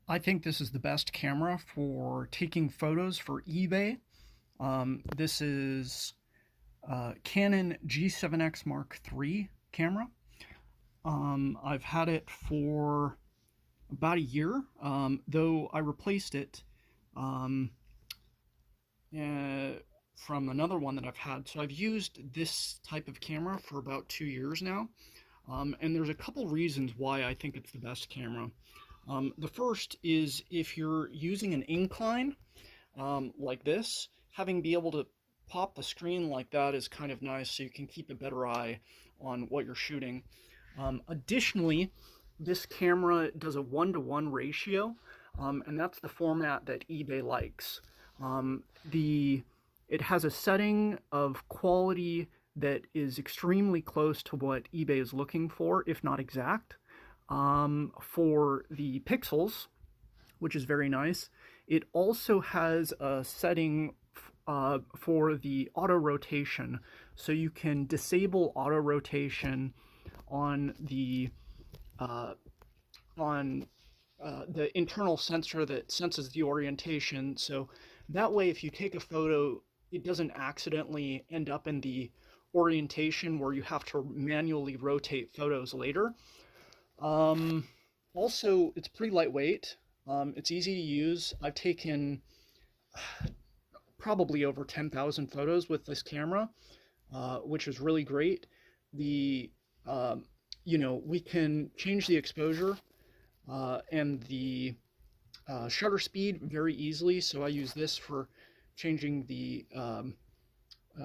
I think this is the best camera for taking photos for eBay. This is Canon G7X Mark III camera. I've had it for about a year, though I replaced it um, uh, from another one that I've had. So I've used this type of camera for about 2 years now. And there's a couple reasons why I think it's the best camera. The first is if you're using an incline like this, having be able to pop the screen like that is kind of nice so you can keep a better eye on what you're shooting. Additionally, this camera does a 1-to-1 ratio, and that's the format that eBay likes. Um, the It has a setting of quality that is extremely close to what eBay is looking for, if not exact, for the pixels, which is very nice. It also has a setting for the auto rotation, so you can disable auto rotation on uh, the internal sensor that senses the orientation. So that way, if you take a photo, it doesn't accidentally end up in the orientation where you have to manually rotate photos later. Um, Also, it's pretty lightweight. It's easy to use. I've taken probably over 10,000 photos with this camera, which is really great. The we can change the exposure and the shutter speed very easily. So I use this for changing the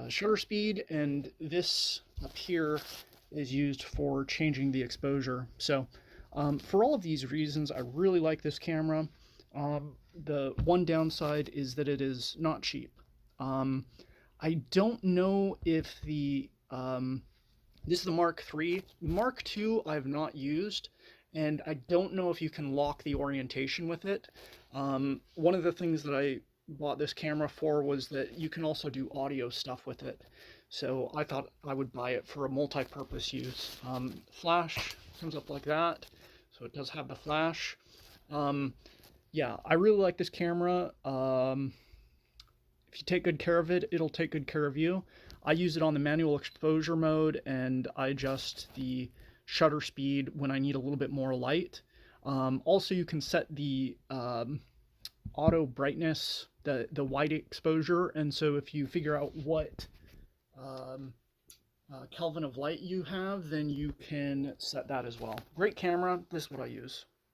shutter speed, and this up here is used for changing the exposure. So for all of these reasons, I really like this camera. The one downside is that it is not cheap. Um, I don't know if this is the Mark III. Mark II I've not used, and I don't know if you can lock the orientation with it. One of the things that I bought this camera for was that you can also do audio stuff with it. So I thought I would buy it for a multi-purpose use. Flash comes up like that, so it does have the flash. Um, yeah, I really like this camera. If you take good care of it, it'll take good care of you. I use it on the manual exposure mode, and I adjust the shutter speed when I need a little bit more light. Also, you can set the auto brightness, the white exposure, and so if you figure out what um, Kelvin of light you have, then you can set that as well. Great camera. This is what I use.